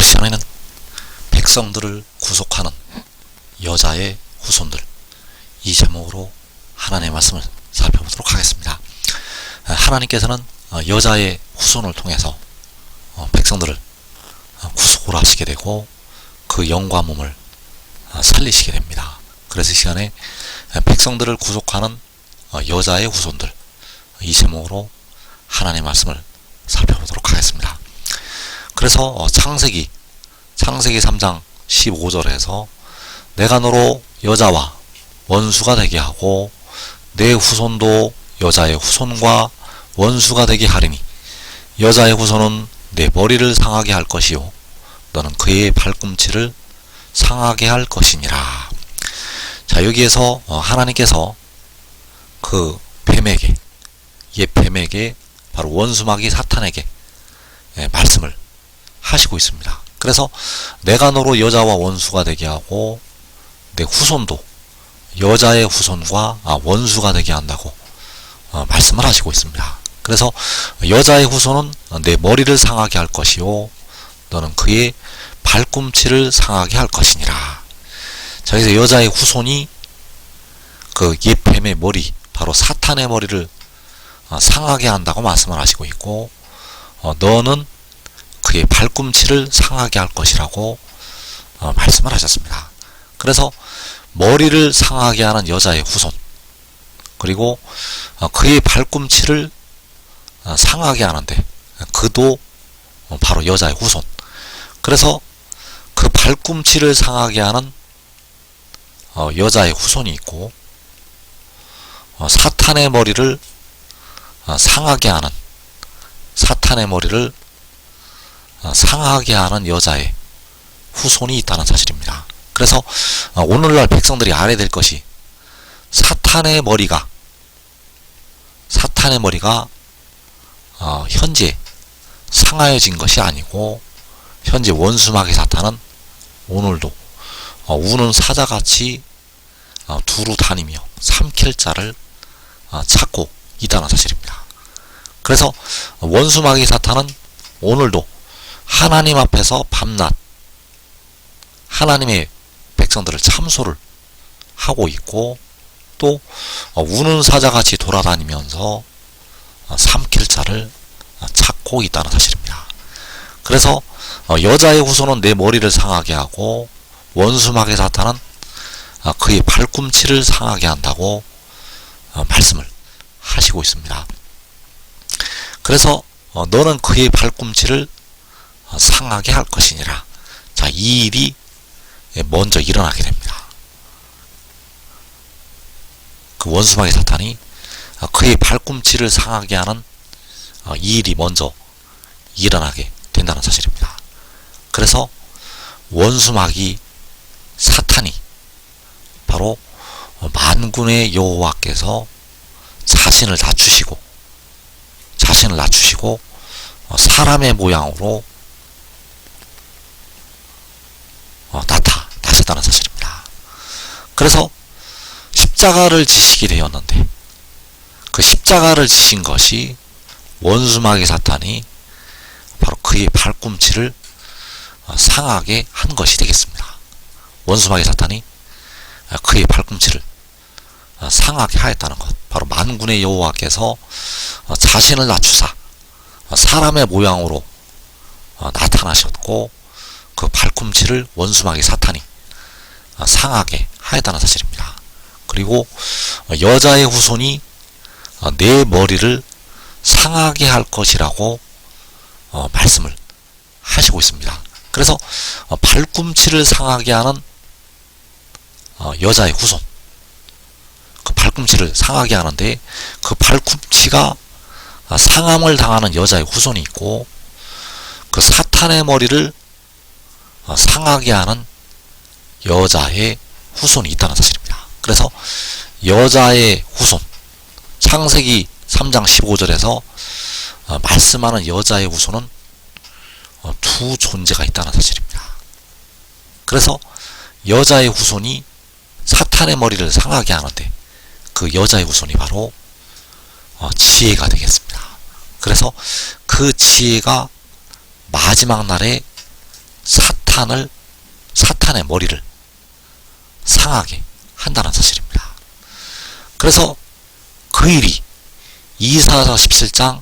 시간에는 백성들을 구속하는 여자의 후손들, 이 제목으로 하나님의 말씀을 살펴보도록 하겠습니다. 하나님께서는 여자의 후손을 통해서 백성들을 구속을 하시게 되고 그 영과 몸을 살리시게 됩니다. 그래서 이 시간에 백성들을 구속하는 여자의 후손들, 이 제목으로 하나님의 말씀을 살펴보도록 하겠습니다. 그래서 창세기 3장 15절에서 내가 너로 여자와 원수가 되게 하고 내 후손도 여자의 후손과 원수가 되게 하리니 여자의 후손은 내 머리를 상하게 할 것이요 너는 그의 발꿈치를 상하게 할 것이니라. 자, 여기에서 하나님께서 그 뱀에게, 옛 뱀에게, 바로 원수마귀 사탄에게 말씀을 하시고 있습니다. 그래서 내가 너로 여자와 원수가 되게 하고 내 후손도 여자의 후손과 원수가 되게 한다고 말씀을 하시고 있습니다. 그래서 여자의 후손은 내 머리를 상하게 할 것이요 너는 그의 발꿈치를 상하게 할 것이니라. 자, 여기서 여자의 후손이 그 옛 뱀의 머리, 바로 사탄의 머리를 상하게 한다고 말씀을 하시고 있고, 너는 그의 발꿈치를 상하게 할 것이라고 말씀을 하셨습니다. 그래서 머리를 상하게 하는 여자의 후손, 그리고 그의 발꿈치를 상하게 하는데 그도 바로 여자의 후손. 그래서 그 발꿈치를 상하게 하는 여자의 후손이 있고, 사탄의 머리를 상하게 하는, 사탄의 머리를 상하게 하는 여자의 후손이 있다는 사실입니다. 그래서 오늘날 백성들이 알아야 될 것이, 사탄의 머리가 현재 상하여진 것이 아니고, 현재 원수마귀 사탄은 오늘도 우는 사자같이 두루 다니며 삼킬 자를 찾고 있다는 사실입니다. 그래서 원수마귀 사탄은 오늘도 하나님 앞에서 밤낮 하나님의 백성들을 참소를 하고 있고, 또 우는 사자같이 돌아다니면서 삼킬 자를 찾고 있다는 사실입니다. 그래서 여자의 후손은 내 머리를 상하게 하고 원수마귀 사탄은 그의 발꿈치를 상하게 한다고 말씀을 하시고 있습니다. 그래서 너는 그의 발꿈치를 상하게 할 것이니라. 자, 이 일이 먼저 일어나게 됩니다. 그 원수마귀 사탄이 그의 발꿈치를 상하게 하는 이 일이 먼저 일어나게 된다는 사실입니다. 그래서 원수마귀 사탄이 바로 만군의 여호와께서 자신을 낮추시고 사람의 모양으로 나타나셨다는 사실입니다. 그래서 십자가를 지시게 되었는데, 그 십자가를 지신 것이 원수마귀 사탄이 바로 그의 발꿈치를 상하게 한 것이 되겠습니다. 원수마귀 사탄이 그의 발꿈치를 상하게 하였다는 것, 바로 만군의 여호와께서 자신을 낮추사 사람의 모양으로 나타나셨고, 그 발꿈치를 원수마귀 사탄이 상하게 하였다는 사실입니다. 그리고 여자의 후손이 내 머리를 상하게 할 것이라고 말씀을 하시고 있습니다. 그래서 발꿈치를 상하게 하는 여자의 후손, 그 발꿈치를 상하게 하는데, 그 발꿈치가 상함을 당하는 여자의 후손이 있고, 그 사탄의 머리를 상하게 하는 여자의 후손이 있다는 사실입니다. 그래서 여자의 후손, 창세기 3장 15절에서 말씀하는 여자의 후손은 두 존재가 있다는 사실입니다. 그래서 여자의 후손이 사탄의 머리를 상하게 하는데, 그 여자의 후손이 바로 지혜가 되겠습니다. 그래서 그 지혜가 마지막 날에 사탄의 머리를 상하게 한다는 사실입니다. 그래서 그 일이 이사야서 17장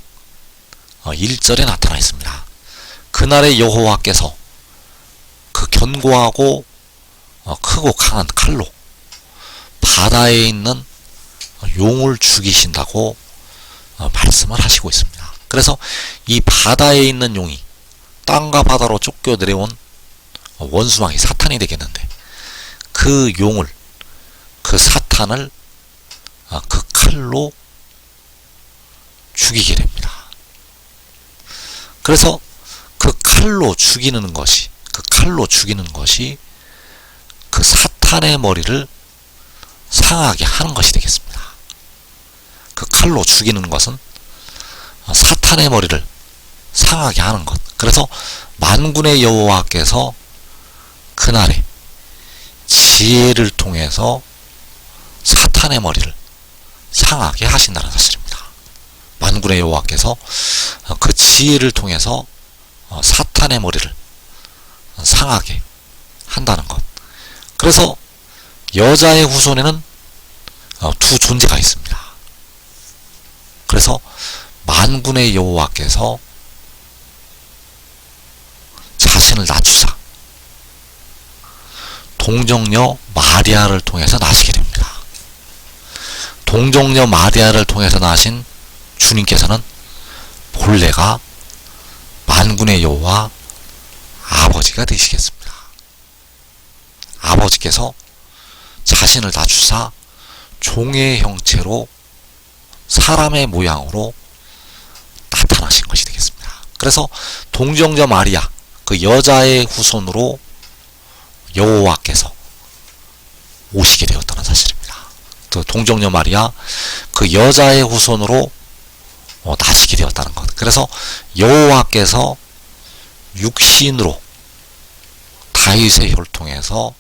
1절에 나타나 있습니다. 그날의 여호와께서 그 견고하고 크고 강한 칼로 바다에 있는 용을 죽이신다고 말씀을 하시고 있습니다. 그래서 이 바다에 있는 용이 땅과 바다로 쫓겨 내려온 원수왕이 사탄이 되겠는데, 그 용을, 그 사탄을 그 칼로 죽이게 됩니다. 그래서 그 칼로 죽이는 것이 그 사탄의 머리를 상하게 하는 것이 되겠습니다. 그 칼로 죽이는 것은 사탄의 머리를 상하게 하는 것. 그래서 만군의 여호와께서 그날에 지혜를 통해서 사탄의 머리를 상하게 하신다는 사실입니다. 만군의 여호와께서 그 지혜를 통해서 사탄의 머리를 상하게 한다는 것. 그래서 여자의 후손에는 두 존재가 있습니다. 그래서 만군의 여호와께서 자신을 낮추사 동정녀 마리아를 통해서 나시게 됩니다. 동정녀 마리아를 통해서 나신 주님께서는 본래가 만군의 여호와 아버지가 되시겠습니다. 아버지께서 자신을 낮추사 종의 형체로 사람의 모양으로 나타나신 것이 되겠습니다. 그래서 동정녀 마리아, 그 여자의 후손으로 여호와께서 오시게 되었다는 사실입니다. 또 동정녀 마리아, 그 여자의 후손으로 나시게 되었다는 것. 그래서 여호와께서 육신으로 다윗의 혈통에서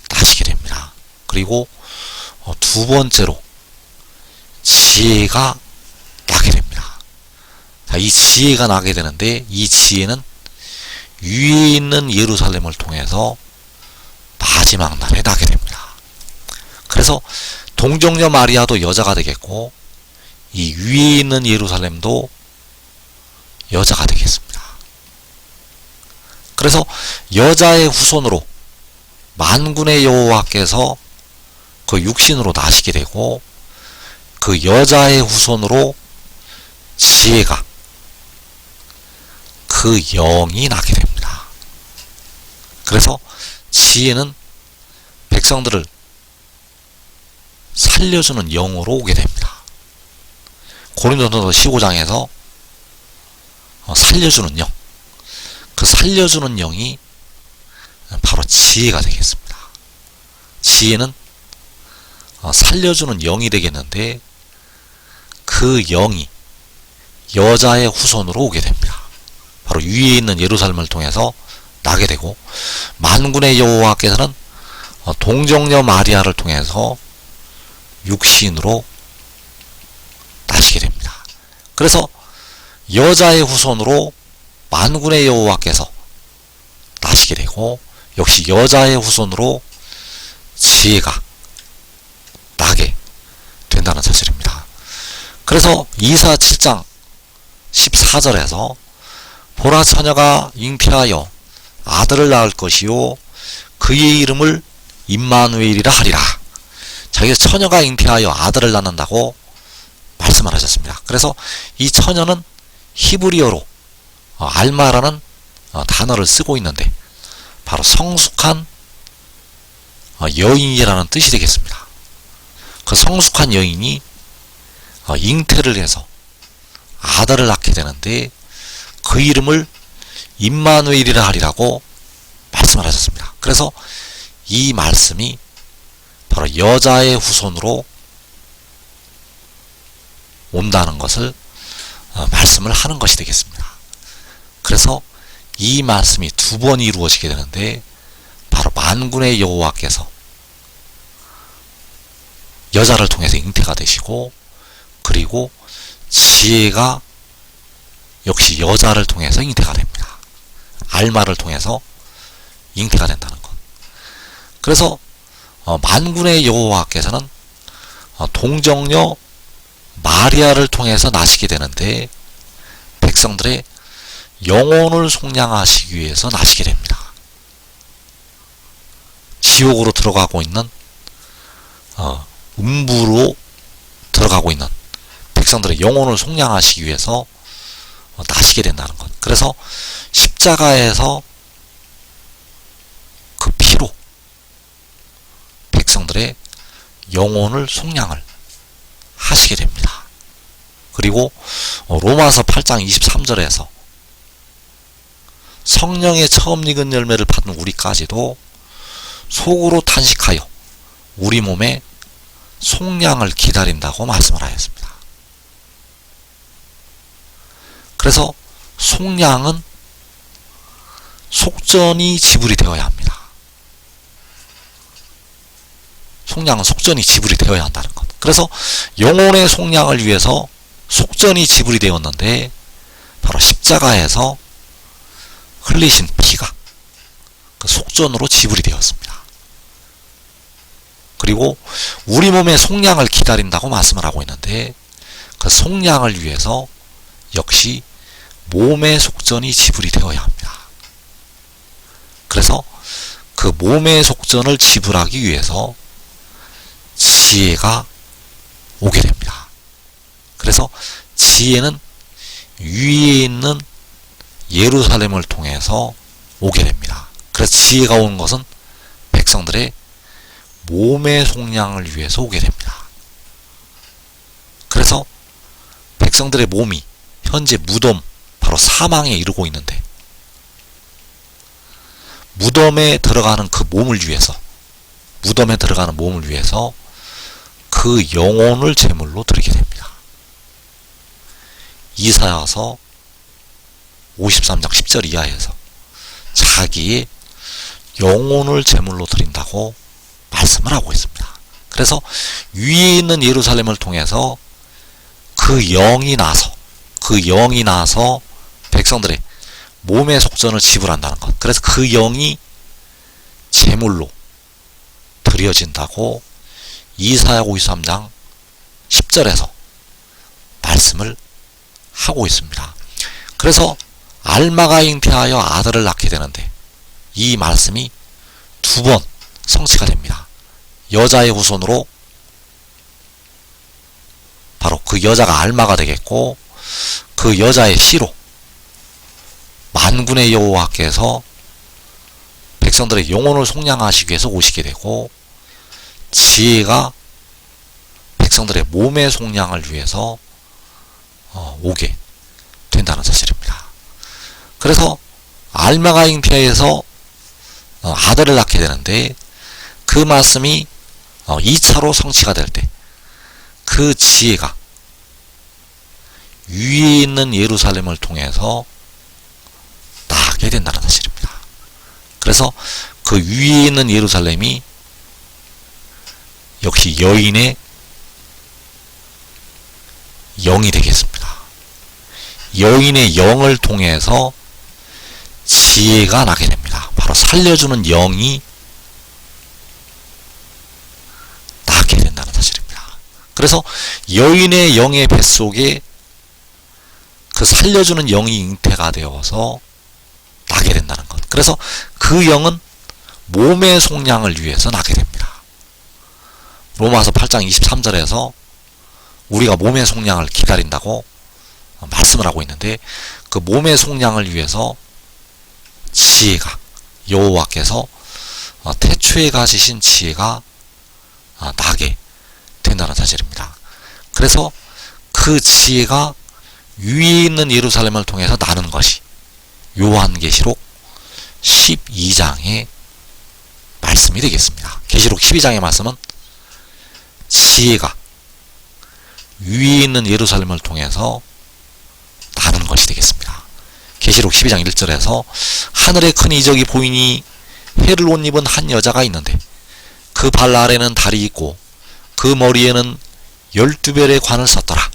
나시게 됩니다. 그리고 두 번째로 지혜가 나게 됩니다. 자, 이 지혜가 나게 되는데, 이 지혜는 위에 있는 예루살렘을 통해서 마지막 날에 나게 됩니다. 그래서 동정녀 마리아도 여자가 되겠고, 이 위에 있는 예루살렘도 여자가 되겠습니다. 그래서 여자의 후손으로 만군의 여호와께서 그 육신으로 나시게 되고, 그 여자의 후손으로 지혜가, 그 영이 나게 됩니다. 그래서 지혜는 백성들을 살려주는 영으로 오게 됩니다. 고린도전서 15장에서 살려주는 영, 그 살려주는 영이 바로 지혜가 되겠습니다. 지혜는 살려주는 영이 되겠는데, 그 영이 여자의 후손으로 오게 됩니다. 바로 위에 있는 예루살렘을 통해서 나게 되고, 만군의 여호와께서는 동정녀 마리아를 통해서 육신으로 나시게 됩니다. 그래서 여자의 후손으로 만군의 여호와께서 나시게 되고, 역시 여자의 후손으로 지혜가 나게 된다는 사실입니다. 그래서 이사야 7장 14절에서 보라, 처녀가 잉태하여 아들을 낳을 것이요 그의 이름을 임마누엘이라 하리라. 자기 처녀가 잉태하여 아들을 낳는다고 말씀을 하셨습니다. 그래서 이 처녀는 히브리어로 알마라는 단어를 쓰고 있는데, 바로 성숙한 여인이라는 뜻이 되겠습니다. 그 성숙한 여인이 잉태를 해서 아들을 낳게 되는데, 그 이름을 임마누엘이라 하리라고 말씀을 하셨습니다. 그래서 이 말씀이 바로 여자의 후손으로 온다는 것을 말씀을 하는 것이 되겠습니다. 그래서 이 말씀이 두 번 이루어지게 되는데, 바로 만군의 여호와께서 여자를 통해서 잉태가 되시고, 그리고 지혜가 역시 여자를 통해서 잉태가 됩니다. 알마를 통해서 잉태가 된다는 것. 그래서 만군의 여호와께서는 동정녀 마리아를 통해서 나시게 되는데 백성들의 영혼을 속량하시기 위해서 나시게 됩니다. 지옥으로 들어가고 있는 음부로 들어가고 있는 백성들의 영혼을 속량하시기 위해서 나시게 된다는 것. 그래서 십자가에서 그 피로 백성들의 영혼을 속량을 하시게 됩니다. 그리고 로마서 8장 23절에서 성령의 처음 익은 열매를 받은 우리까지도 속으로 탄식하여 우리 몸의 속량을 기다린다고 말씀을 하였습니다. 그래서 속량은 속전이 지불이 되어야 합니다. 속량은 속전이 지불이 되어야 한다는 것. 그래서 영혼의 속량을 위해서 속전이 지불이 되었는데 바로 십자가에서 흘리신 피가 그 속전으로 지불이 되었습니다. 그리고 우리 몸의 속량을 기다린다고 말씀을 하고 있는데 그 속량을 위해서 역시 몸의 속전이 지불이 되어야 합니다. 그래서 그 몸의 속전을 지불하기 위해서 지혜가 오게 됩니다. 그래서 지혜는 위에 있는 예루살렘을 통해서 오게 됩니다. 그래서 지혜가 온 것은 백성들의 몸의 속량을 위해서 오게 됩니다. 그래서 백성들의 몸이 현재 무덤, 바로 사망에 이르고 있는데 무덤에 들어가는 그 몸을 위해서, 무덤에 들어가는 몸을 위해서 그 영혼을 제물로 드리게 됩니다. 이사야서 53장 10절 이하에서 자기의 영혼을 제물로 드린다고 말씀을 하고 있습니다. 그래서 위에 있는 예루살렘을 통해서 그 영이 나서 백성들의 몸의 속전을 지불한다는 것. 그래서 그 영이 제물로 드려진다고 이사야 53장 10절에서 말씀을 하고 있습니다. 그래서 알마가 잉태하여 아들을 낳게 되는데 이 말씀이 두 번 성취가 됩니다. 여자의 후손으로 바로 그 여자가 알마가 되겠고 그 여자의 씨로 만군의 여호와께서 백성들의 영혼을 속량하시기 위해서 오시게 되고 지혜가 백성들의 몸의 속량을 위해서 오게 된다는 사실입니다. 그래서 알마가 잉태해서 아들을 낳게 되는데 그 말씀이 2차로 성취가 될 때 그 지혜가 위에 있는 예루살렘을 통해서 나게 된다는 사실입니다. 그래서 그 위에 있는 예루살렘이 역시 여인의 영이 되겠습니다. 여인의 영을 통해서 지혜가 나게 됩니다. 바로 살려주는 영이 나게 된다는 사실입니다. 그래서 여인의 영의 뱃속에 그 살려주는 영이 잉태가 되어서 나게 된다는 것. 그래서 그 영은 몸의 속량을 위해서 나게 됩니다. 로마서 8장 23절에서 우리가 몸의 속량을 기다린다고 말씀을 하고 있는데 그 몸의 속량을 위해서 지혜가 여호와께서 태초에 가지신 지혜가 나게 된다는 사실입니다. 그래서 그 지혜가 위에 있는 예루살렘을 통해서 나는 것이 요한계시록 12장의 말씀이 되겠습니다. 계시록 12장의 말씀은 지혜가 위에 있는 예루살렘을 통해서 나는 것이 되겠습니다. 계시록 12장 1절에서 하늘에 큰 이적이 보이니 해를 옷 입은 한 여자가 있는데 그 발 아래는 달이 있고 그 머리에는 12별의 관을 썼더라.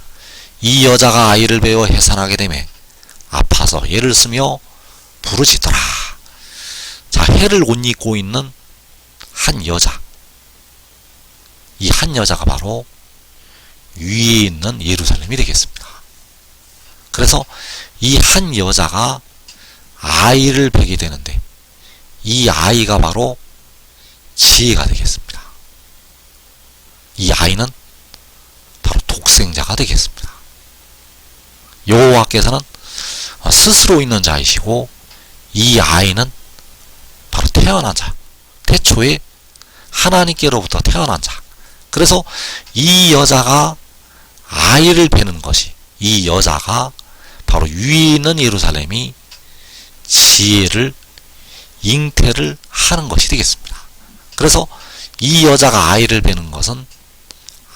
이 여자가 아이를 베어 해산하게 되매 아파서 애를 쓰며 부르짖더라. 자, 해를 옷 입고 있는 한 여자. 이 한 여자가 바로 위에 있는 예루살렘이 되겠습니다. 그래서 이 한 여자가 아이를 베게 되는데 이 아이가 바로 지혜가 되겠습니다. 이 아이는 바로 독생자가 되겠습니다. 여호와께서는 스스로 있는 자이시고 이 아이는 바로 태어난 자, 태초에 하나님께로부터 태어난 자. 그래서 이 여자가 아이를 베는 것이, 이 여자가 바로 위에 있는 예루살렘이 지혜를, 잉태를 하는 것이 되겠습니다. 그래서 이 여자가 아이를 베는 것은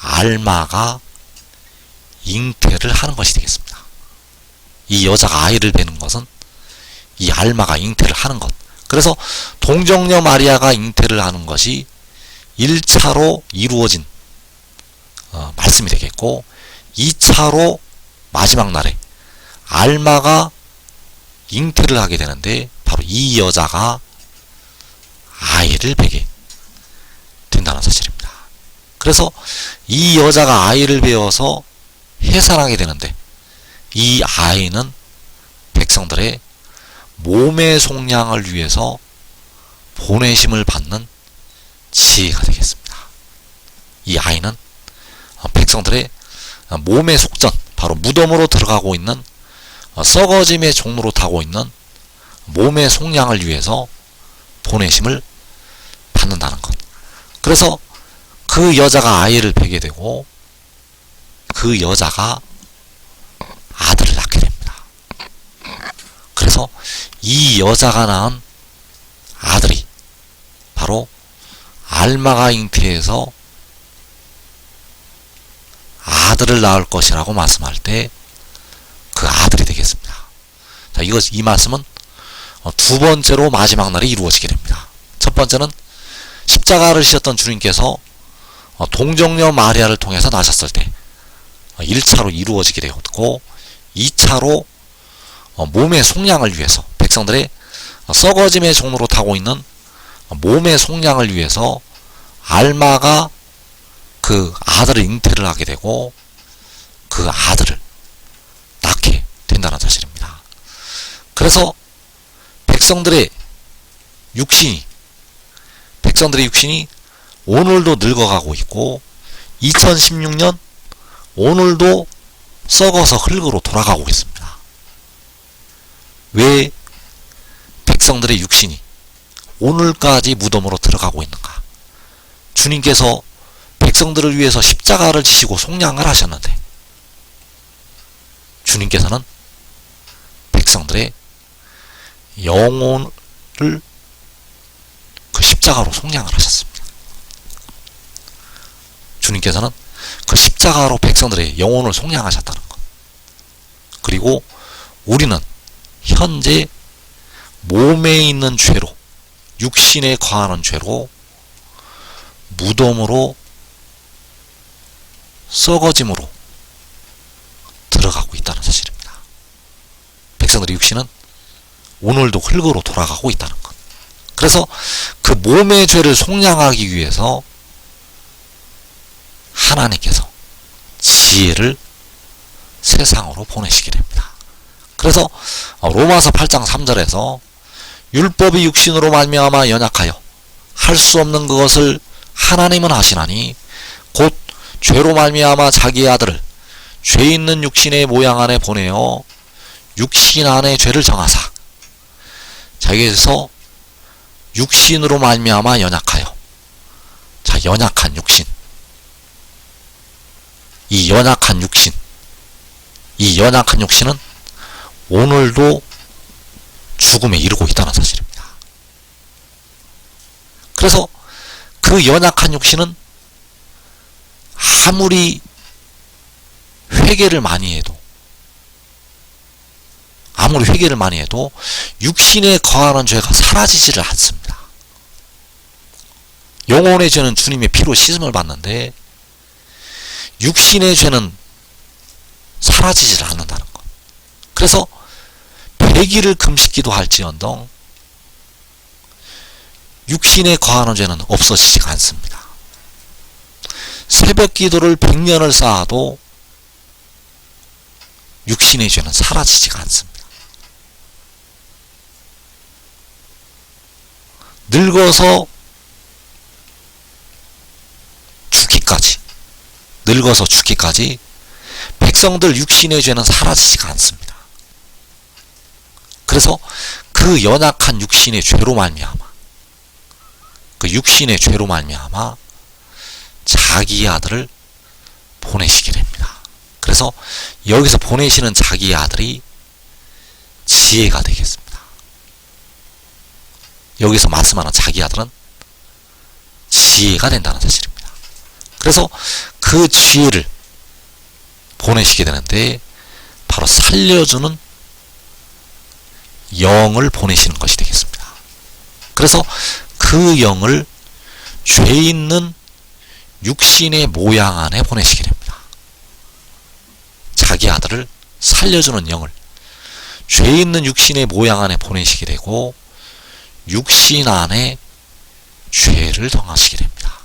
알마가 잉태를 하는 것이 되겠습니다. 이 여자가 아이를 베는 것은 이 알마가 잉태를 하는 것. 그래서 동정녀 마리아가 잉태를 하는 것이 1차로 이루어진 말씀이 되겠고, 2차로 마지막 날에 알마가 잉태를 하게 되는데 바로 이 여자가 아이를 베게 된다는 사실입니다. 그래서 이 여자가 아이를 베어서 해산하게 되는데 이 아이는 백성들의 몸의 속량을 위해서 보내심을 받는 지혜가 되겠습니다. 이 아이는 백성들의 몸의 속전, 바로 무덤으로 들어가고 있는 썩어짐의 종로로 타고 있는 몸의 속량을 위해서 보내심을 받는다는 것. 그래서 그 여자가 아이를 베게 되고 그 여자가 아들을 낳게 됩니다. 그래서 이 여자가 낳은 아들이 바로 알마가 잉태해서 아들을 낳을 것이라고 말씀할 때 그 아들이 되겠습니다. 자, 이 말씀은 두 번째로 마지막 날에 이루어지게 됩니다. 첫 번째는 십자가를 지셨던 주님께서 동정녀 마리아를 통해서 나셨을 때 1차로 이루어지게 되었고, 2차로 몸의 속량을 위해서, 백성들의 썩어짐의 종로로 타고 있는 몸의 속량을 위해서 알마가 그 아들을 잉태를 하게 되고 그 아들을 낳게 된다는 사실입니다. 그래서 백성들의 육신이 오늘도 늙어가고 있고 2016년 오늘도 썩어서 흙으로 돌아가고 있습니다. 왜 백성들의 육신이 오늘까지 무덤으로 들어가고 있는가? 주님께서 백성들을 위해서 십자가를 지시고 속량을 하셨는데 주님께서는 백성들의 영혼을 그 십자가로 속량을 하셨습니다. 주님께서는 그 십자가로 백성들의 영혼을 속량하셨다는 것. 그리고 우리는 현재 몸에 있는 죄로, 육신에 거하는 죄로 무덤으로 썩어짐으로 들어가고 있다는 사실입니다. 백성들의 육신은 오늘도 흙으로 돌아가고 있다는 것. 그래서 그 몸의 죄를 속량하기 위해서 하나님께서 지혜를 세상으로 보내시게 됩니다. 그래서 로마서 8장 3절에서 율법이 육신으로 말미암아 연약하여 할 수 없는 그것을 하나님은 하시나니 곧 죄로 말미암아 자기의 아들을 죄 있는 육신의 모양 안에 보내어 육신 안에 죄를 정하사. 자, 여기서 육신으로 말미암아 연약하여. 자, 연약한 육신. 이 연약한 육신은 오늘도 죽음에 이르고 있다는 사실입니다. 그래서 그 연약한 육신은 아무리 회개를 많이 해도 육신에 거하는 죄가 사라지지를 않습니다. 영혼의 죄는 주님의 피로 씻음을 받는데 육신의 죄는 사라지지를 않는다는 것. 그래서 100일을 금식기도 할지언정 육신에 거하는 죄는 없어지지가 않습니다. 새벽 기도를 100년을 쌓아도 육신의 죄는 사라지지가 않습니다. 늙어서 죽기까지 백성들 육신의 죄는 사라지지가 않습니다. 그래서 그 연약한 육신의 죄로 말미암아 자기의 아들을 보내시게 됩니다. 그래서 여기서 보내시는 자기의 아들이 지혜가 되겠습니다. 여기서 말씀하는 자기 아들은 지혜가 된다는 사실입니다. 그래서 그 지혜를 보내시게 되는데 바로 살려주는 영을 보내시는 것이 되겠습니다. 그래서 그 영을 죄 있는 육신의 모양 안에 보내시게 됩니다. 자기 아들을 살려주는 영을 죄 있는 육신의 모양 안에 보내시게 되고 육신 안에 죄를 정하시게 됩니다.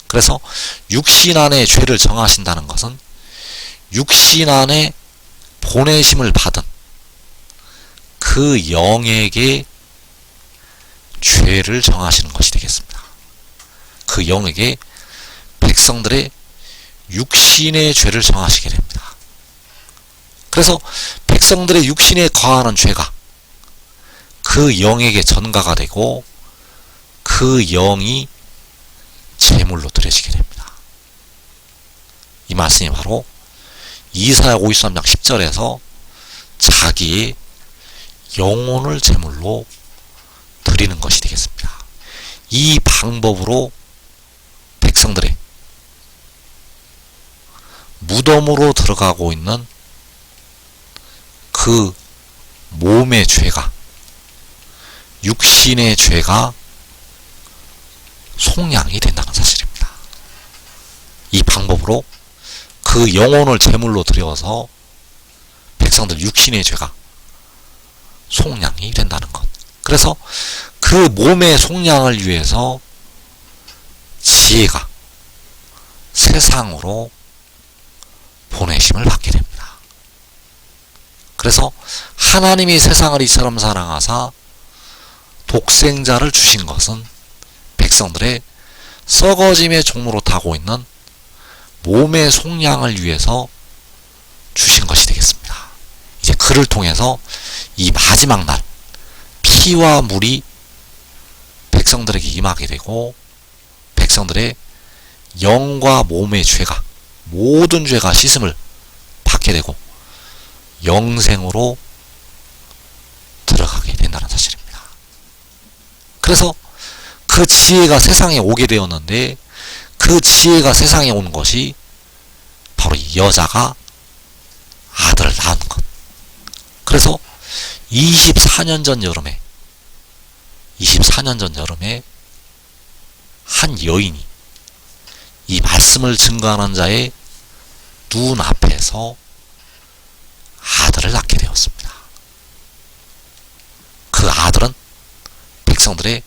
그래서 육신 안에 죄를 정하신다는 것은 육신 안에 보내심을 받은 그 영에게 죄를 정하시는 것이 되겠습니다. 그 영에게 백성들의 육신의 죄를 정하시게 됩니다. 그래서 백성들의 육신에 거하는 죄가 그 영에게 전가가 되고 그 영이 제물로 드려지게 됩니다. 이 말씀이 바로 이사야 53장 10절에서 자기의 영혼을 제물로 드리는 것이 되겠습니다. 이 방법으로 백성들의 무덤으로 들어가고 있는 그 몸의 죄가 육신의 죄가 속량이 된다는 사실입니다. 이 방법으로 그 영혼을 제물로 드려서 백성들 육신의 죄가 속량이 된다는 것. 그래서 그 몸의 속량을 위해서 지혜가 세상으로 보내심을 받게 됩니다. 그래서 하나님이 세상을 이처럼 사랑하사 독생자를 주신 것은 백성들의 썩어짐의 종로로 타고 있는 몸의 속량을 위해서 주신 것이 되겠습니다. 이제 그를 통해서 이 마지막 날 피와 물이 백성들에게 임하게 되고 백성들의 영과 몸의 죄가 모든 죄가 씻음을 받게 되고 영생으로 들어가게 된다는 사실입니다. 그래서 그 지혜가 세상에 오게 되었는데 그 지혜가 세상에 온 것이 바로 이 여자가 아들을 낳은 것. 그래서 24년 전 여름에 한 여인이 이 말씀을 증거하는 자의 눈앞에서 아들을 낳게 되었습니다. 그 아들은 백성들의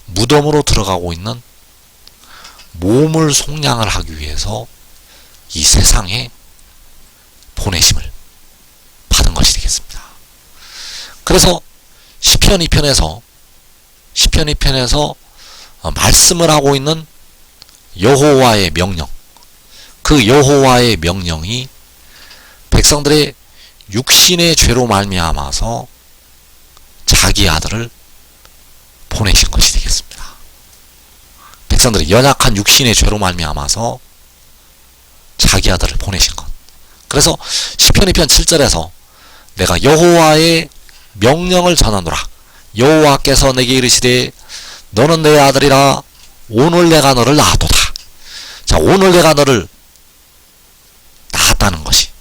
무덤으로 들어가고 있는 몸을 속량을 하기 위해서 이 세상에 보내심을 받은 것이 되겠습니다. 그래서 시편 2편에서 말씀을 하고 있는 여호와의 명령, 그 여호와의 명령이 백성들의 육신의 죄로 말미암아서 자기 아들을 보내신 것이 되겠습니다. 백성들의 연약한 육신의 죄로 말미암아서 자기 아들을 보내신 것. 그래서 시편 2편 7절에서 내가 여호와의 명령을 전하노라. 여호와께서 내게 이르시되 너는 내 아들이라 오늘 내가 너를 낳았도다. 자, 오늘 내가 너를 낳았다는 것이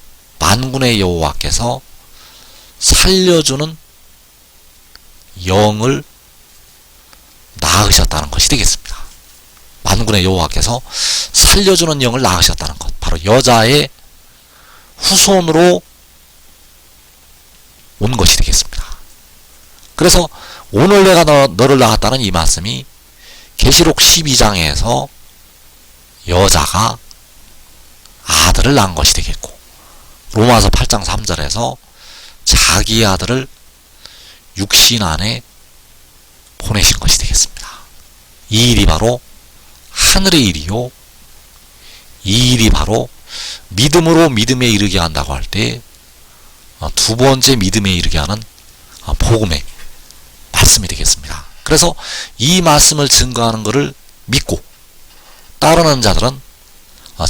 만군의 여호와께서 살려주는 영을 낳으셨다는 것이 되겠습니다. 만군의 여호와께서 살려주는 영을 낳으셨다는 것. 바로 여자의 후손으로 온 것이 되겠습니다. 그래서 오늘 내가 너를 낳았다는 이 말씀이 계시록 12장에서 여자가 아들을 낳은 것이 되겠고, 로마서 8장 3절에서 자기의 아들을 육신 안에 보내신 것이 되겠습니다. 이 일이 바로 하늘의 일이요, 이 일이 바로 믿음으로 믿음에 이르게 한다고 할 때 두 번째 믿음에 이르게 하는 복음의 말씀이 되겠습니다. 그래서 이 말씀을 증거하는 것을 믿고 따르는 자들은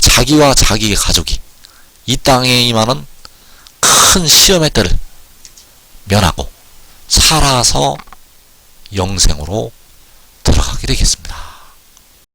자기와 자기의 가족이 이 땅에 임하는 큰 시험의 때를 면하고 살아서 영생으로 들어가게 되겠습니다.